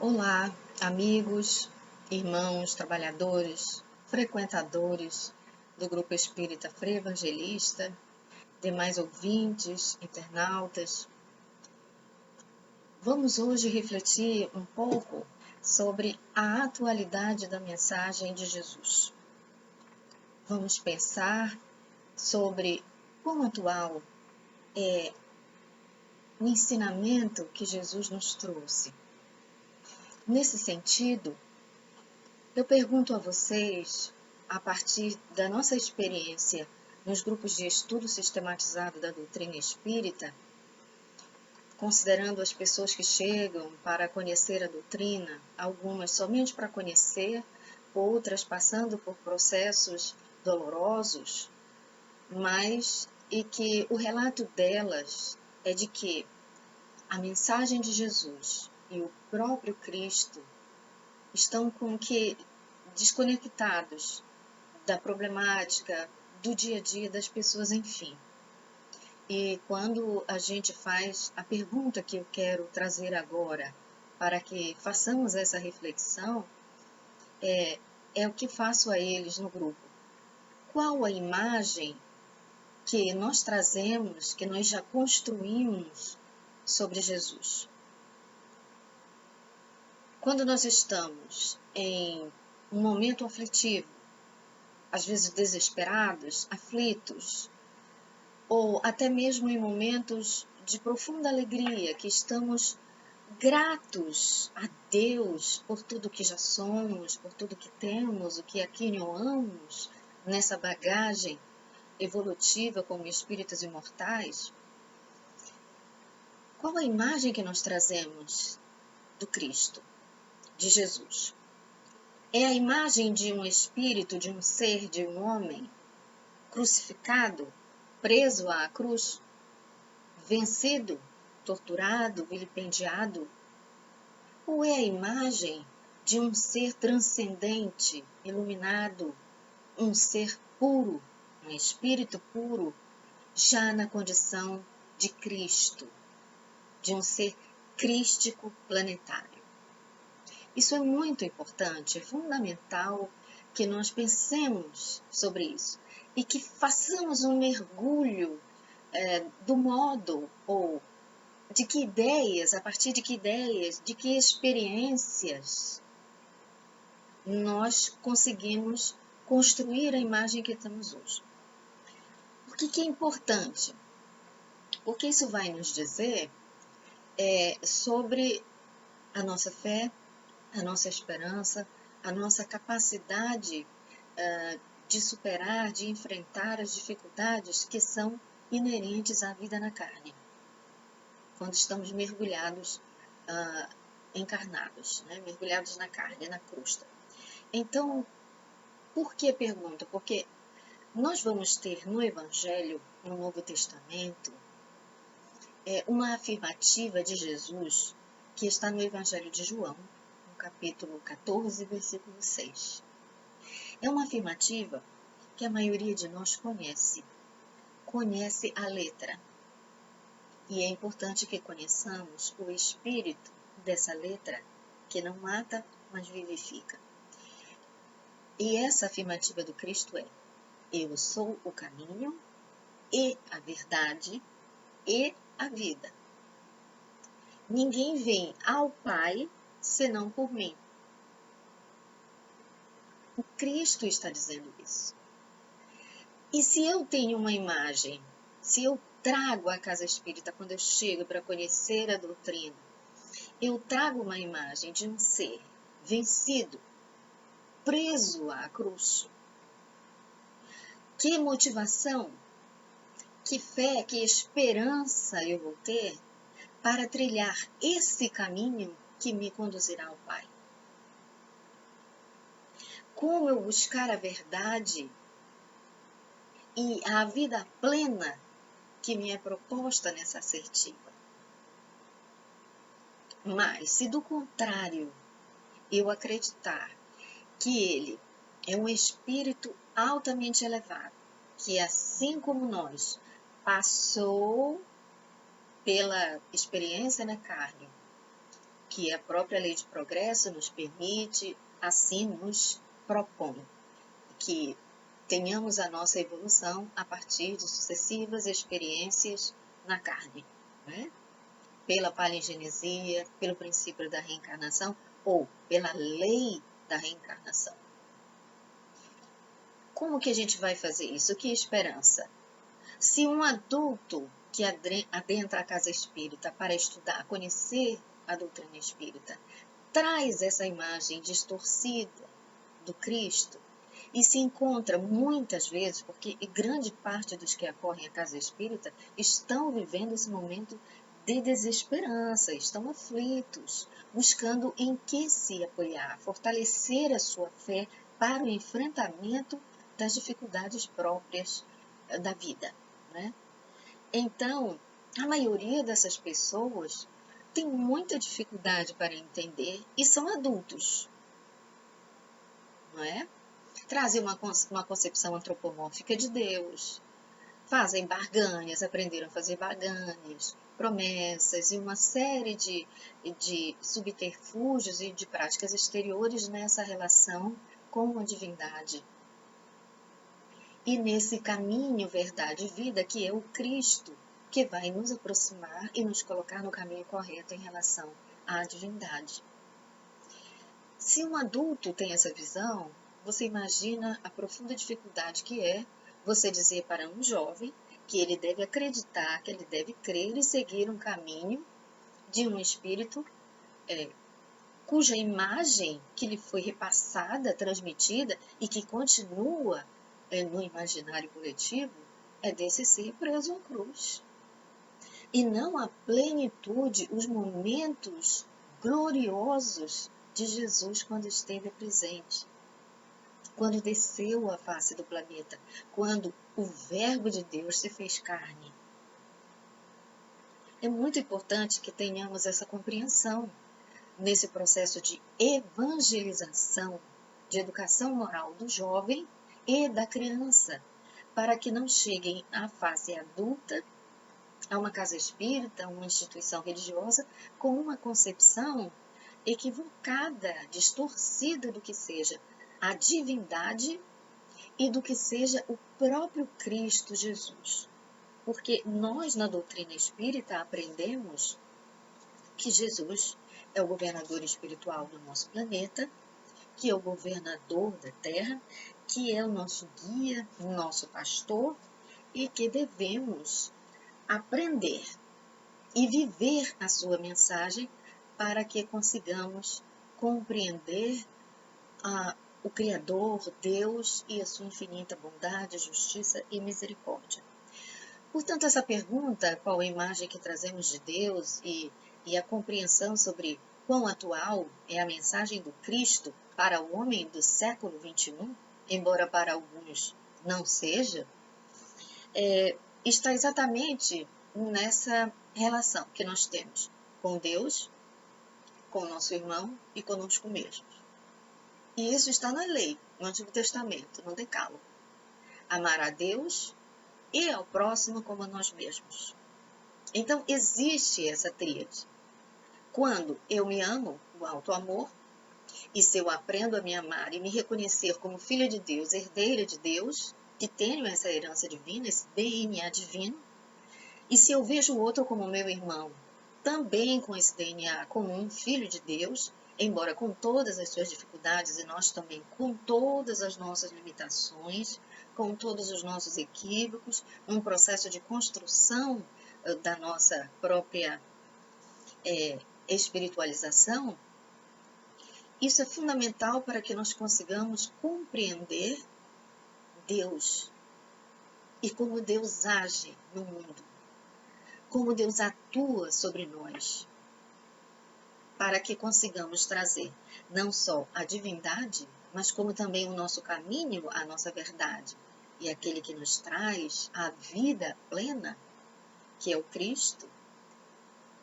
Olá, amigos, irmãos, trabalhadores, frequentadores do Grupo Espírita Frei Evangelista, demais ouvintes, internautas. Vamos hoje refletir um pouco sobre a atualidade da mensagem de Jesus. Vamos pensar sobre quão atual é o ensinamento que Jesus nos trouxe. Nesse sentido, eu pergunto a vocês, a partir da nossa experiência nos grupos de estudo sistematizado da doutrina espírita, considerando as pessoas que chegam para conhecer a doutrina, algumas somente para conhecer, outras passando por processos dolorosos, mas e que o relato delas é de que a mensagem de Jesus e o próprio Cristo estão com que desconectados da problemática do dia a dia das pessoas, enfim. E quando a gente faz a pergunta que eu quero trazer agora, para que façamos essa reflexão, é o que faço a eles no grupo. Qual a imagem que nós trazemos, que nós já construímos sobre Jesus? Quando nós estamos em um momento aflitivo, às vezes desesperados, aflitos, ou até mesmo em momentos de profunda alegria, que estamos gratos a Deus por tudo que já somos, por tudo que temos, o que aquinhoamos nessa bagagem evolutiva como espíritos imortais. Qual a imagem que nós trazemos do Cristo, de Jesus? É a imagem de um espírito, de um ser, de um homem crucificado, preso à cruz, vencido, torturado, vilipendiado? Ou é a imagem de um ser transcendente, iluminado, um ser puro, um espírito puro, já na condição de Cristo, de um ser crístico planetário? Isso é muito importante, é fundamental que nós pensemos sobre isso e que façamos um mergulho do modo ou de que ideias, a partir de que ideias, de que experiências nós conseguimos construir a imagem que temos hoje. Por que é importante? Porque isso vai nos dizer sobre a nossa fé, a nossa esperança, a nossa capacidade de superar, de enfrentar as dificuldades que são inerentes à vida na carne, quando estamos mergulhados, encarnados, né? Mergulhados na carne, na crosta. Então, por que pergunta? Porque nós vamos ter no Evangelho, no Novo Testamento, uma afirmativa de Jesus que está no Evangelho de João, no capítulo 14, versículo 6. É uma afirmativa que a maioria de nós conhece a letra. E é importante que conheçamos o espírito dessa letra, que não mata, mas vivifica. E essa afirmativa do Cristo é: eu sou o caminho e a verdade e a vida. Ninguém vem ao Pai senão por mim. O Cristo está dizendo isso. E se eu tenho uma imagem, se eu trago à casa espírita, quando eu chego para conhecer a doutrina, eu trago uma imagem de um ser vencido, preso à cruz. Que motivação, que fé, que esperança eu vou ter para trilhar esse caminho que me conduzirá ao Pai? Como eu buscar a verdade e a vida plena que me é proposta nessa assertiva? Mas, se do contrário eu acreditar que ele é um espírito altamente elevado, que assim como nós, passou pela experiência na carne, que a própria lei de progresso nos permite, assim nos propõe, que tenhamos a nossa evolução a partir de sucessivas experiências na carne, né? Pela palingenesia, pelo princípio da reencarnação ou pela lei da reencarnação. Como que a gente vai fazer isso? Que esperança? Se um adulto que adentra a casa espírita para estudar, conhecer a doutrina espírita, traz essa imagem distorcida do Cristo e se encontra muitas vezes, porque grande parte dos que acorrem à casa espírita estão vivendo esse momento de desesperança, estão aflitos, buscando em que se apoiar, fortalecer a sua fé para o enfrentamento das dificuldades próprias da vida, né? Então, a maioria dessas pessoas tem muita dificuldade para entender e são adultos, não é? Trazem uma concepção antropomórfica de Deus, fazem barganhas, aprenderam a fazer barganhas, promessas e uma série de subterfúgios e de práticas exteriores nessa relação com a divindade. E nesse caminho, verdade e vida, que é o Cristo, que vai nos aproximar e nos colocar no caminho correto em relação à divindade. Se um adulto tem essa visão, você imagina a profunda dificuldade que é você dizer para um jovem que ele deve acreditar, que ele deve crer e seguir um caminho de um espírito cuja imagem que lhe foi repassada, transmitida e que continua no imaginário coletivo é desse ser preso à cruz. E não a plenitude, os momentos gloriosos de Jesus quando esteve presente, quando desceu à face do planeta, quando o Verbo de Deus se fez carne. É muito importante que tenhamos essa compreensão nesse processo de evangelização, de educação moral do jovem e da criança, para que não cheguem à fase adulta, a uma casa espírita, a uma instituição religiosa, com uma concepção equivocada, distorcida do que seja a divindade e do que seja o próprio Cristo Jesus. Porque nós, na doutrina espírita, aprendemos que Jesus é o governador espiritual do nosso planeta, que é o governador da Terra, que é o nosso guia, nosso pastor, e que devemos aprender e viver a sua mensagem para que consigamos compreender o Criador, Deus e a sua infinita bondade, justiça e misericórdia. Portanto, essa pergunta, qual a imagem que trazemos de Deus e a compreensão sobre quão atual é a mensagem do Cristo para o homem do século XXI, embora para alguns não seja, está exatamente nessa relação que nós temos com Deus, com o nosso irmão e conosco mesmos. E isso está na lei, no Antigo Testamento, no Decálogo. Amar a Deus e ao próximo como a nós mesmos. Então, existe essa tríade. Quando eu me amo, o auto-amor, e se eu aprendo a me amar e me reconhecer como filha de Deus, herdeira de Deus, que tenho essa herança divina, esse DNA divino, e se eu vejo o outro como meu irmão, também com esse DNA, como um filho de Deus, embora com todas as suas dificuldades e nós também com todas as nossas limitações, com todos os nossos equívocos, num processo de construção da nossa própria espiritualização, isso é fundamental para que nós consigamos compreender Deus e como Deus age no mundo, como Deus atua sobre nós, para que consigamos trazer não só a divindade, mas como também o nosso caminho, a nossa verdade, e aquele que nos traz a vida plena, que é o Cristo,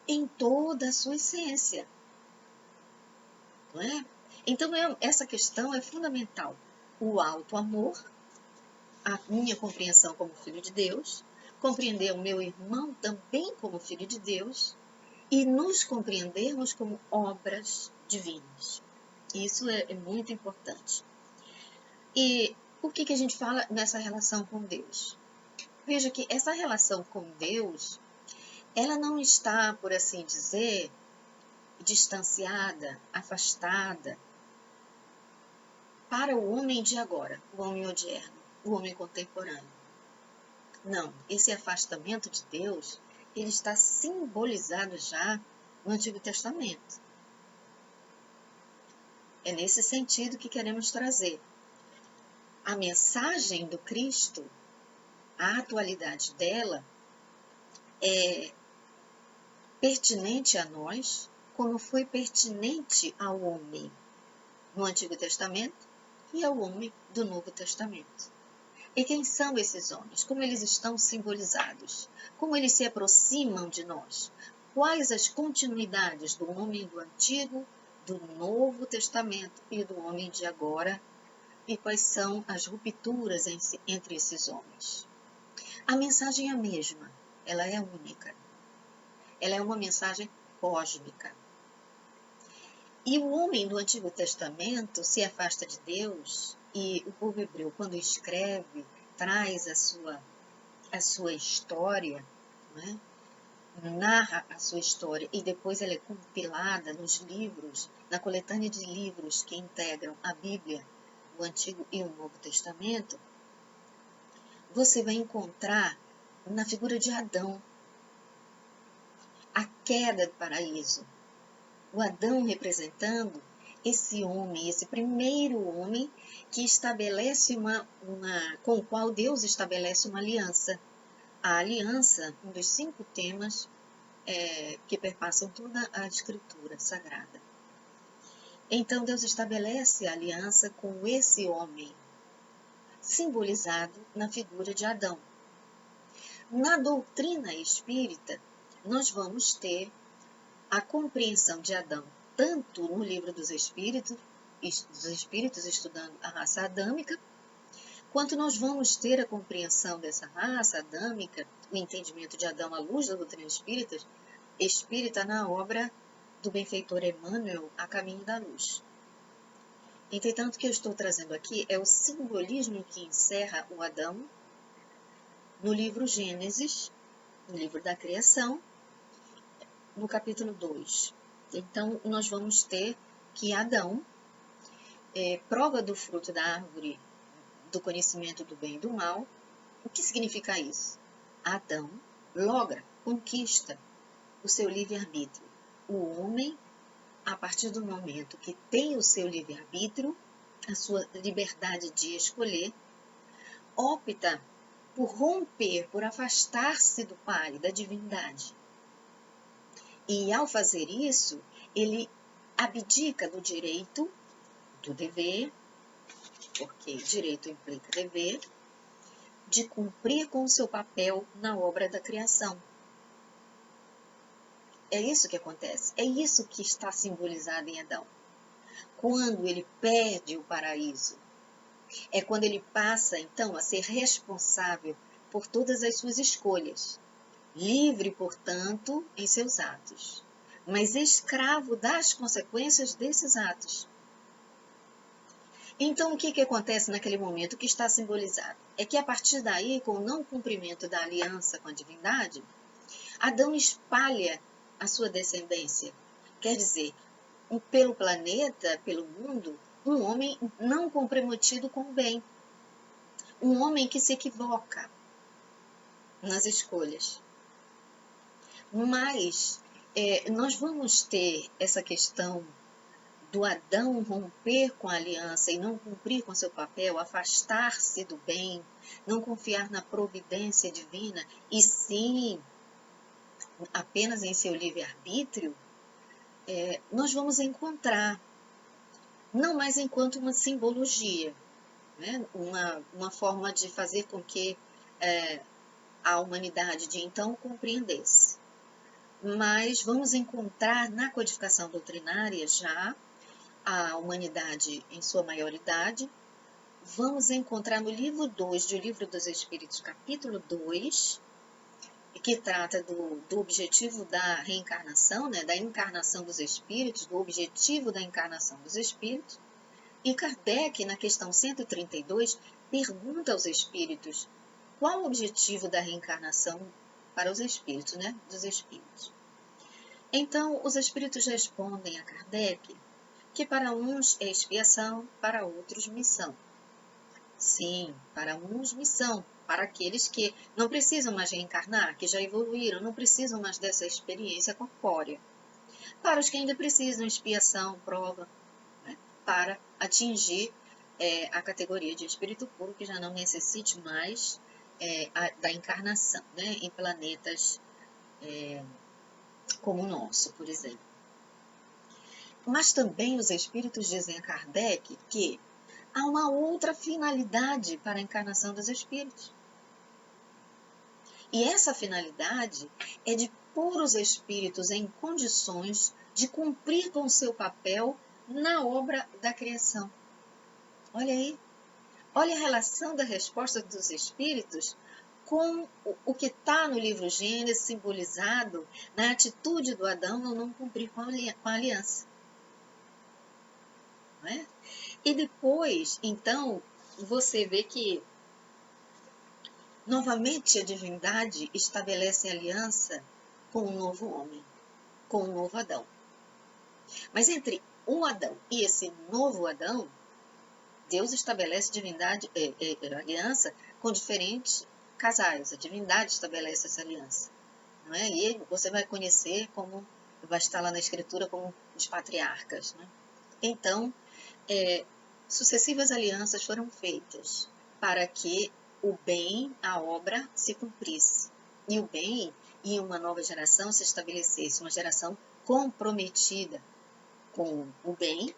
em toda a sua essência. Não é? Então, essa questão é fundamental. O auto-amor, a minha compreensão como filho de Deus, compreender o meu irmão também como filho de Deus, e nos compreendermos como obras divinas. Isso é muito importante. E por que a gente fala nessa relação com Deus? Veja que essa relação com Deus, ela não está, por assim dizer, distanciada, afastada para o homem de agora, o homem odierno, o homem contemporâneo. Não, esse afastamento de Deus, ele está simbolizado já no Antigo Testamento. É nesse sentido que queremos trazer. A mensagem do Cristo, a atualidade dela, é pertinente a nós, como foi pertinente ao homem no Antigo Testamento e ao homem do Novo Testamento. E quem são esses homens? Como eles estão simbolizados? Como eles se aproximam de nós? Quais as continuidades do homem do Antigo, do Novo Testamento e do homem de agora? E quais são as rupturas entre esses homens? A mensagem é a mesma, ela é única. Ela é uma mensagem cósmica. E o homem do Antigo Testamento se afasta de Deus, e o povo hebreu, quando escreve, traz a sua história, né? Narra a sua história, e depois ela é compilada nos livros, na coletânea de livros que integram a Bíblia, o Antigo e o Novo Testamento. Você vai encontrar na figura de Adão a queda do paraíso. O Adão representando esse homem, esse primeiro homem que estabelece com o qual Deus estabelece uma aliança. A aliança, um dos 5 temas que perpassam toda a Escritura Sagrada. Então Deus estabelece a aliança com esse homem, simbolizado na figura de Adão. Na doutrina espírita, nós vamos ter a compreensão de Adão, tanto no livro dos Espíritos estudando a raça adâmica, quanto nós vamos ter a compreensão dessa raça adâmica, o entendimento de Adão à luz da doutrina espírita na obra do benfeitor Emmanuel, A Caminho da Luz. Entretanto, o que eu estou trazendo aqui é o simbolismo que encerra o Adão no livro Gênesis, no livro da criação, no capítulo 2. Então, nós vamos ter que Adão prova do fruto da árvore do conhecimento do bem e do mal. O que significa isso? Adão conquista o seu livre-arbítrio. O homem, a partir do momento que tem o seu livre-arbítrio, a sua liberdade de escolher, opta por romper, por afastar-se do Pai, da divindade. E ao fazer isso, ele abdica do direito, do dever, porque direito implica dever, de cumprir com o seu papel na obra da criação. É isso que acontece, é isso que está simbolizado em Adão. Quando ele perde o paraíso, é quando ele passa, então, a ser responsável por todas as suas escolhas. Livre, portanto, em seus atos, mas escravo das consequências desses atos. Então, o que acontece naquele momento? O que está simbolizado? É que, a partir daí, com o não cumprimento da aliança com a divindade, Adão espalha a sua descendência. Quer dizer, pelo planeta, pelo mundo, um homem não comprometido com o bem. Um homem que se equivoca nas escolhas. Mas nós vamos ter essa questão do Adão romper com a aliança e não cumprir com seu papel, afastar-se do bem, não confiar na providência divina, e sim apenas em seu livre-arbítrio, nós vamos encontrar, não mais enquanto uma simbologia, né? uma forma de fazer com que a humanidade de então compreendesse. Mas vamos encontrar na codificação doutrinária já a humanidade em sua maioridade. Vamos encontrar no livro 2 do Livro dos Espíritos, capítulo 2, que trata do objetivo da reencarnação, né, da encarnação dos espíritos, do objetivo da encarnação dos espíritos. E Kardec, na questão 132, pergunta aos espíritos qual o objetivo da reencarnação para os espíritos, né, dos espíritos. Então, os espíritos respondem a Kardec que para uns é expiação, para outros missão. Sim, para uns missão, para aqueles que não precisam mais reencarnar, que já evoluíram, não precisam mais dessa experiência corpórea. Para os que ainda precisam, expiação, prova, né, para atingir a categoria de espírito puro, que já não necessite mais da encarnação, né, em planetas como o nosso, por exemplo. Mas também os espíritos dizem a Kardec que há uma outra finalidade para a encarnação dos espíritos. E essa finalidade é de pôr os espíritos em condições de cumprir com o seu papel na obra da criação. Olha aí, olha a relação da resposta dos espíritos com o que está no livro Gênesis, simbolizado na atitude do Adão ao não cumprir com a aliança. Não é? E depois, então, você vê que novamente a divindade estabelece aliança com um novo homem, com um novo Adão. Mas entre um Adão e esse novo Adão, Deus estabelece aliança com diferentes casais. A divindade estabelece essa aliança. Não é? E você vai conhecer como, vai estar lá na Escritura como os patriarcas. Né? Então, sucessivas alianças foram feitas para que o bem, a obra, se cumprisse. E o bem, em uma nova geração, se estabelecesse, uma geração comprometida com o bem,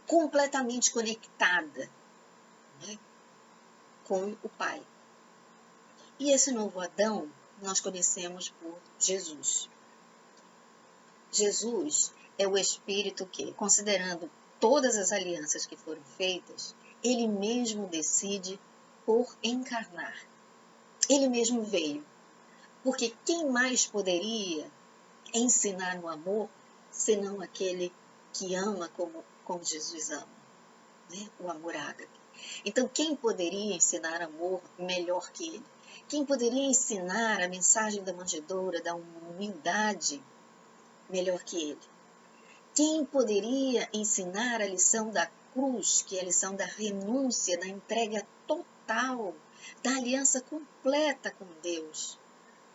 completamente conectada, né, com o Pai. E esse novo Adão nós conhecemos por Jesus. Jesus é o Espírito que, considerando todas as alianças que foram feitas, ele mesmo decide por encarnar. Ele mesmo veio. Porque quem mais poderia ensinar no amor, senão aquele que ama como Jesus ama, né? O amor ágape. Então, quem poderia ensinar amor melhor que ele? Quem poderia ensinar a mensagem da manjedoura, da humildade, melhor que ele? Quem poderia ensinar a lição da cruz, que é a lição da renúncia, da entrega total, da aliança completa com Deus,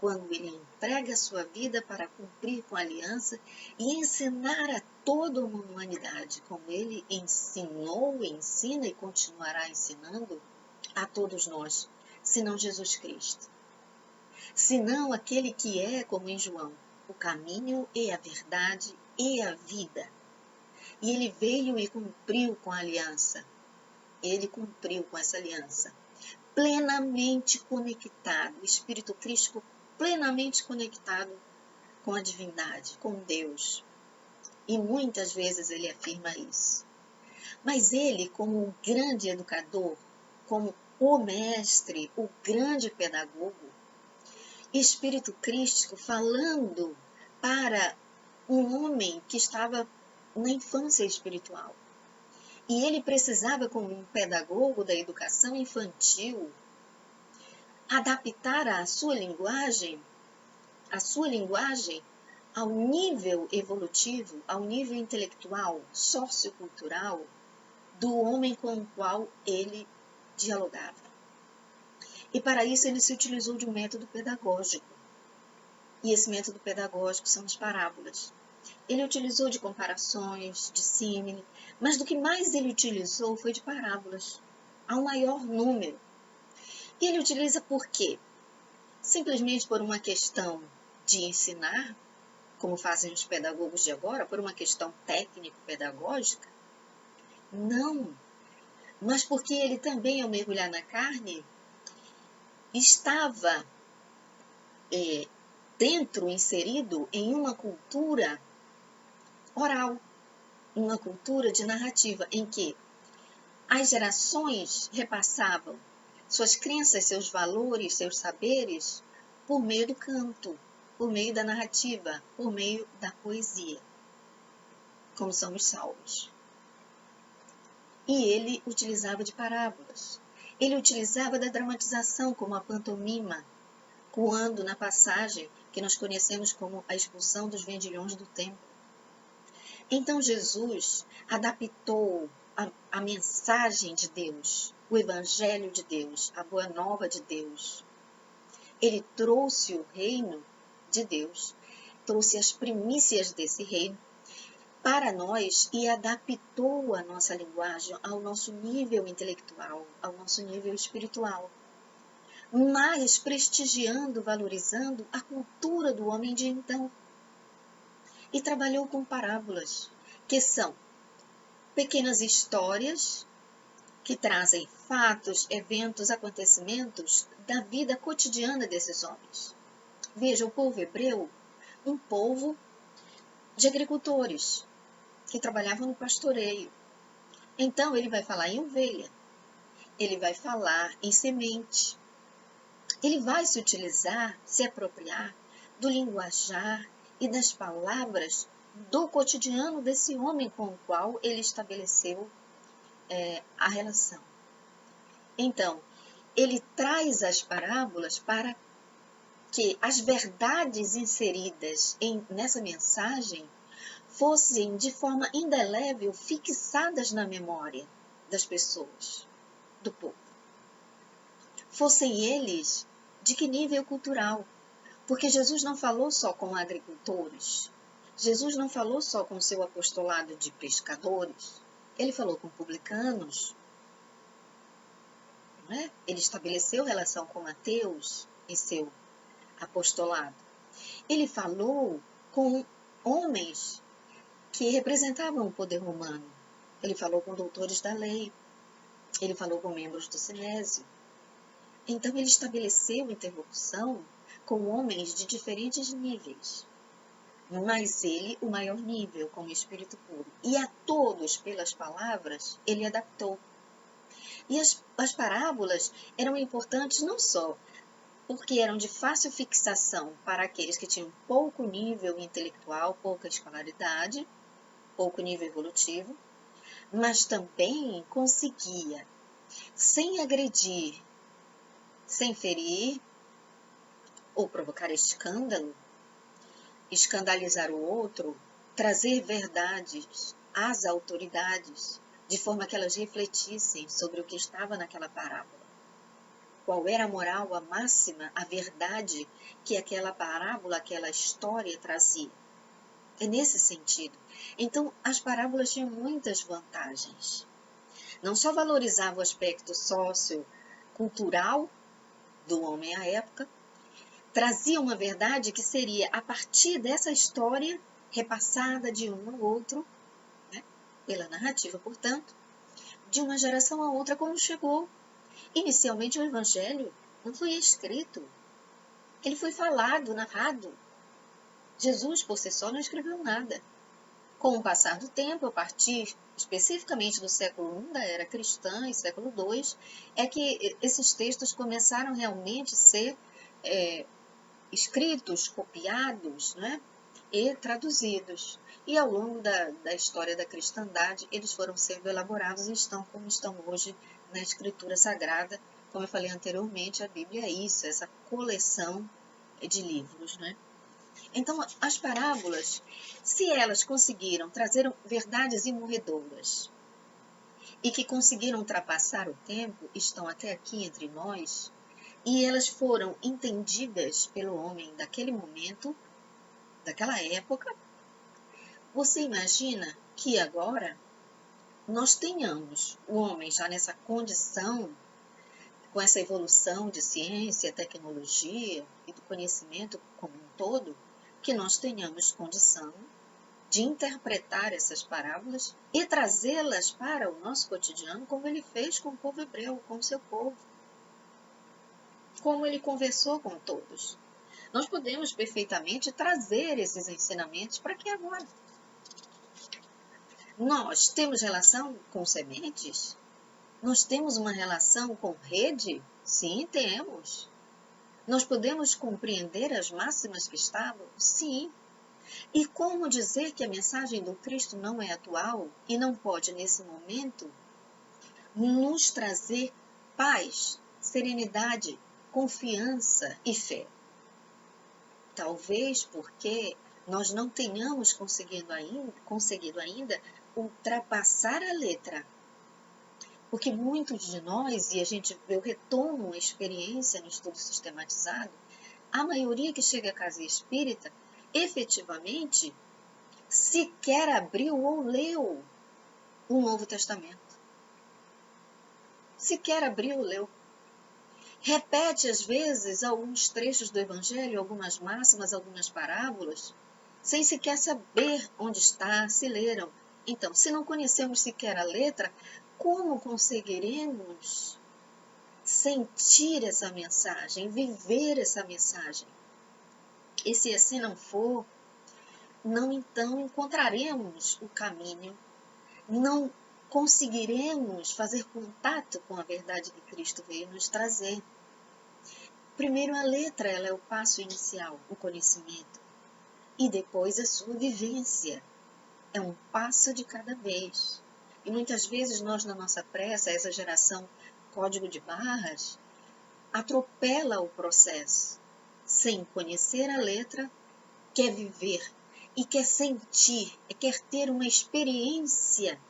quando ele entrega a sua vida para cumprir com a aliança e ensinar a toda uma humanidade, como ele ensinou, ensina e continuará ensinando a todos nós, senão Jesus Cristo. Senão aquele que é, como em João, o caminho e a verdade e a vida. E ele veio e cumpriu com a aliança. Ele cumpriu com essa aliança. Plenamente conectado, o Espírito Cristo plenamente conectado com a divindade, com Deus. E muitas vezes ele afirma isso. Mas ele, como um grande educador, como o mestre, o grande pedagogo, Espírito Crístico falando para um homem que estava na infância espiritual. E ele precisava, como um pedagogo da educação infantil, adaptar a sua linguagem ao nível evolutivo, ao nível intelectual, sociocultural do homem com o qual ele dialogava. E para isso ele se utilizou de um método pedagógico. E esse método pedagógico são as parábolas. Ele utilizou de comparações, de símile, mas do que mais ele utilizou foi de parábolas, ao maior número. E ele utiliza por quê? Simplesmente por uma questão de ensinar, como fazem os pedagogos de agora, por uma questão técnico-pedagógica? Não, mas porque ele também, ao mergulhar na carne, estava inserido em uma cultura oral, uma cultura de narrativa, em que as gerações repassavam suas crenças, seus valores, seus saberes, por meio do canto, por meio da narrativa, por meio da poesia, como são os salmos. E ele utilizava de parábolas. Ele utilizava da dramatização, como a pantomima, quando na passagem que nós conhecemos como a expulsão dos vendilhões do templo. Então Jesus adaptou a mensagem de Deus, o evangelho de Deus, a boa nova de Deus. Ele trouxe o reino de Deus, trouxe as primícias desse reino para nós e adaptou a nossa linguagem ao nosso nível intelectual, ao nosso nível espiritual, mas prestigiando, valorizando a cultura do homem de então. E trabalhou com parábolas, que são pequenas histórias que trazem fatos, eventos, acontecimentos da vida cotidiana desses homens. Veja, o povo hebreu, um povo de agricultores, que trabalhavam no pastoreio. Então, ele vai falar em ovelha, ele vai falar em semente, ele vai se utilizar, se apropriar do linguajar e das palavras do cotidiano desse homem com o qual ele estabeleceu a relação. Então, ele traz as parábolas para que as verdades inseridas nessa mensagem fossem de forma indelével fixadas na memória das pessoas, do povo. Fossem eles de que nível cultural? Porque Jesus não falou só com agricultores, Jesus não falou só com seu apostolado de pescadores, ele falou com publicanos, não é? Ele estabeleceu relação com Mateus em seu apostolado. Ele falou com homens que representavam o poder romano. Ele falou com doutores da lei, ele falou com membros do Sinédrio. Então, ele estabeleceu interlocução com homens de diferentes níveis, mas ele, o maior nível, como espírito puro. E a todos, pelas palavras, ele adaptou. E as parábolas eram importantes não só porque eram de fácil fixação para aqueles que tinham pouco nível intelectual, pouca escolaridade, pouco nível evolutivo, mas também conseguia, sem agredir, sem ferir ou provocar escândalo, escandalizar o outro, trazer verdades às autoridades, de forma que elas refletissem sobre o que estava naquela parábola. Qual era a moral, a máxima, a verdade que aquela parábola, aquela história trazia. É nesse sentido. Então, as parábolas tinham muitas vantagens. Não só valorizava o aspecto sociocultural do homem à época, trazia uma verdade que seria, a partir dessa história, repassada de um ao outro, né, pela narrativa, portanto, de uma geração a outra, como chegou. Inicialmente, o Evangelho não foi escrito. Ele foi falado, narrado. Jesus, por si só, não escreveu nada. Com o passar do tempo, a partir especificamente do século I da era cristã e século II, é que esses textos começaram realmente a ser escritos, copiados, né, e traduzidos. E ao longo da história da cristandade, eles foram sendo elaborados e estão como estão hoje na Escritura Sagrada. Como eu falei anteriormente, a Bíblia é isso, essa coleção de livros, né? Então, as parábolas, se elas conseguiram trazer verdades imorredoras e que conseguiram ultrapassar o tempo, estão até aqui entre nós, e elas foram entendidas pelo homem daquele momento, daquela época, você imagina que agora nós tenhamos o homem já nessa condição, com essa evolução de ciência, tecnologia e do conhecimento como um todo, que nós tenhamos condição de interpretar essas parábolas e trazê-las para o nosso cotidiano, como ele fez com o povo hebreu, com o seu povo. Como ele conversou com todos. Nós podemos perfeitamente trazer esses ensinamentos para aqui agora. Nós temos relação com sementes? Nós temos uma relação com rede? Sim, temos. Nós podemos compreender as máximas que estavam? Sim. E como dizer que a mensagem do Cristo não é atual e não pode, nesse momento, nos trazer paz, serenidade, confiança e fé? Talvez porque nós não tenhamos conseguido ainda ultrapassar a letra. Porque muitos de nós, e eu retomo a experiência no estudo sistematizado, a maioria que chega à casa espírita, efetivamente, sequer abriu ou leu o Novo Testamento. Sequer abriu ou leu. Repete, às vezes, alguns trechos do Evangelho, algumas máximas, algumas parábolas, sem sequer saber onde está, se leram. Então, se não conhecemos sequer a letra, como conseguiremos sentir essa mensagem, viver essa mensagem? E se assim não for, não então encontraremos o caminho, não conseguiremos fazer contato com a verdade que Cristo veio nos trazer. Primeiro, a letra, ela é o passo inicial, o conhecimento, e depois a sua vivência. É um passo de cada vez. E muitas vezes nós, na nossa pressa, essa geração código de barras, atropela o processo. Sem conhecer a letra, quer viver e quer sentir, quer ter uma experiência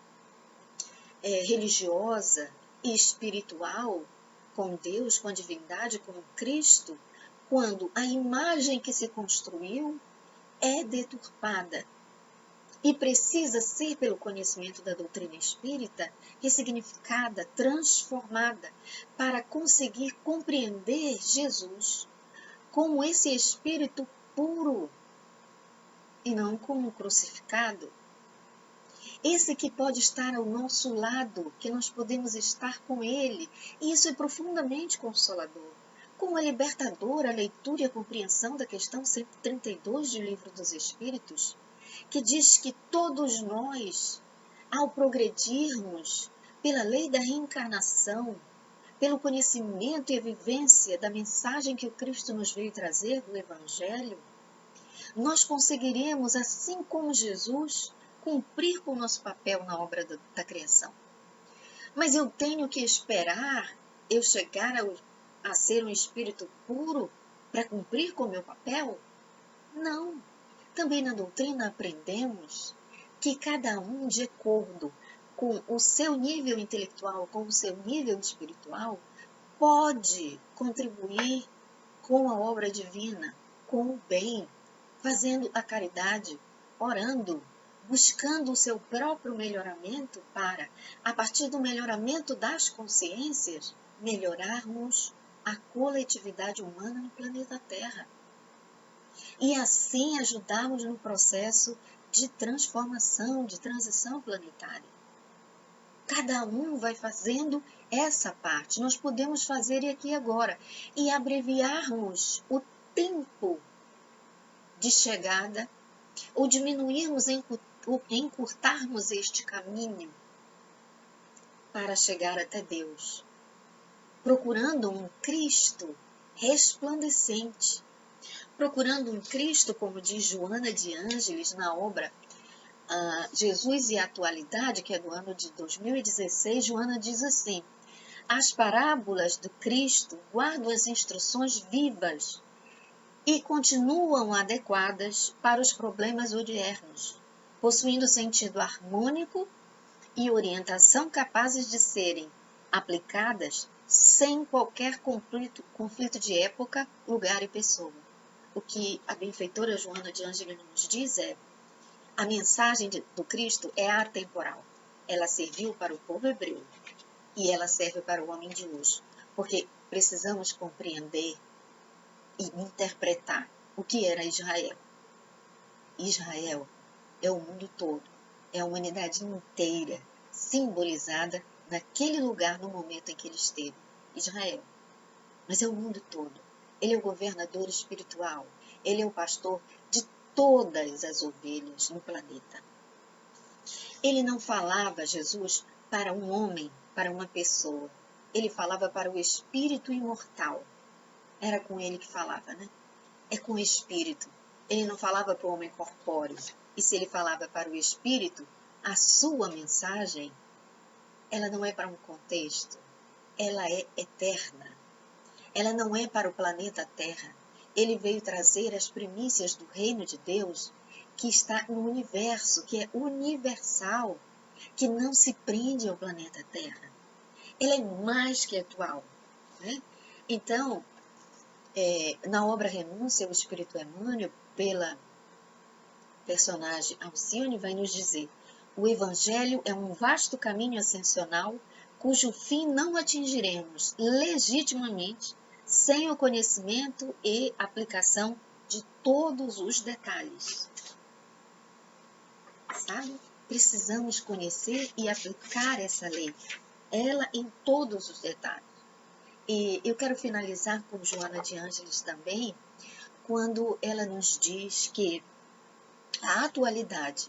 religiosa e espiritual com Deus, com a divindade, com Cristo, quando a imagem que se construiu é deturpada e precisa ser, pelo conhecimento da doutrina espírita, ressignificada, transformada, para conseguir compreender Jesus como esse Espírito puro e não como crucificado. Esse que pode estar ao nosso lado, que nós podemos estar com Ele, e isso é profundamente consolador. Como é libertadora a leitura e a compreensão da questão 132 do Livro dos Espíritos, que diz que todos nós, ao progredirmos pela lei da reencarnação, pelo conhecimento e a vivência da mensagem que o Cristo nos veio trazer do Evangelho, nós conseguiremos, assim como Jesus, cumprir com o nosso papel na obra da criação. Mas eu tenho que esperar eu chegar a ser um espírito puro para cumprir com o meu papel? Não. Também na doutrina aprendemos que cada um, de acordo com o seu nível intelectual, com o seu nível espiritual, pode contribuir com a obra divina, com o bem, fazendo a caridade, orando, buscando o seu próprio melhoramento para, a partir do melhoramento das consciências, melhorarmos a coletividade humana no planeta Terra. E assim ajudarmos no processo de transformação, de transição planetária. Cada um vai fazendo essa parte. Nós podemos fazer aqui e agora e abreviarmos o tempo de chegada ou diminuirmos, encurtarmos este caminho para chegar até Deus, procurando um Cristo resplandecente, procurando um Cristo, como diz Joana de Ângeles na obra Jesus e a Atualidade, que é do ano de 2016, Joana diz assim: as parábolas do Cristo guardam as instruções vivas e continuam adequadas para os problemas odiernos, possuindo sentido harmônico e orientação capazes de serem aplicadas sem qualquer conflito de época, lugar e pessoa. O que a benfeitora Joana de Ângeles nos diz é: a mensagem do Cristo é atemporal. Ela serviu para o povo hebreu e ela serve para o homem de hoje, porque precisamos compreender e interpretar o que era Israel. Israel é o mundo todo, é a humanidade inteira, simbolizada naquele lugar, no momento em que ele esteve. Israel. Mas é o mundo todo. Ele é o governador espiritual. Ele é o pastor de todas as ovelhas no planeta. Ele não falava, Jesus, para um homem, para uma pessoa. Ele falava para o espírito imortal. era com ele que falava, né? É com o Espírito. Ele não falava para o homem corpóreo. E se ele falava para o Espírito, a sua mensagem, ela não é para um contexto, ela é eterna. Ela não é para o planeta Terra. Ele veio trazer as primícias do reino de Deus, que está no universo, que é universal, que não se prende ao planeta Terra. Ela é mais que atual, né? Então, na obra Renúncia, o Espírito Emmanuel, pela personagem Alcione, vai nos dizer: o Evangelho é um vasto caminho ascensional, cujo fim não atingiremos legitimamente sem o conhecimento e aplicação de todos os detalhes. Sabe? Precisamos conhecer e aplicar essa lei, ela em todos os detalhes. E eu quero finalizar com Joana de Ângeles também, quando ela nos diz que a atualidade,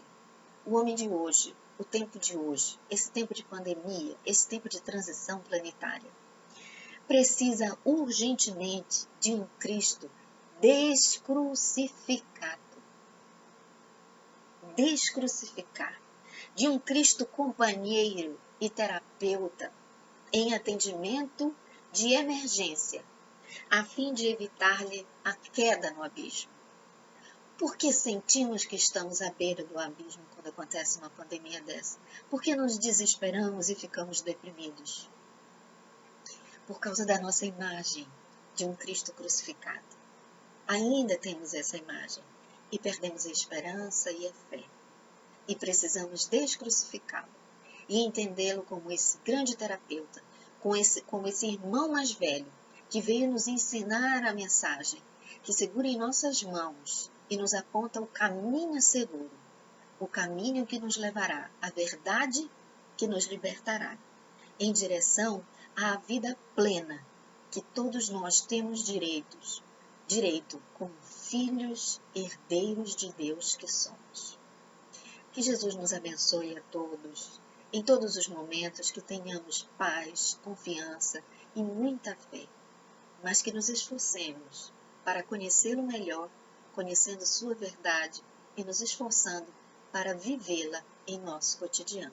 o homem de hoje, o tempo de hoje, esse tempo de pandemia, esse tempo de transição planetária, precisa urgentemente de um Cristo descrucificado. Descrucificado. De um Cristo companheiro e terapeuta em atendimento de emergência, a fim de evitar-lhe a queda no abismo. Por que sentimos que estamos à beira do abismo quando acontece uma pandemia dessa? Por que nos desesperamos e ficamos deprimidos? Por causa da nossa imagem de um Cristo crucificado. Ainda temos essa imagem e perdemos a esperança e a fé. E precisamos descrucificá-lo e entendê-lo como esse grande terapeuta, como esse irmão mais velho que veio nos ensinar a mensagem, que segura em nossas mãos e nos aponta o caminho seguro, o caminho que nos levará à verdade que nos libertará, em direção à vida plena que todos nós temos direito como filhos herdeiros de Deus que somos. Que Jesus nos abençoe a todos, em todos os momentos, que tenhamos paz, confiança e muita fé, mas que nos esforcemos para conhecê-lo melhor, conhecendo sua verdade e nos esforçando para vivê-la em nosso cotidiano.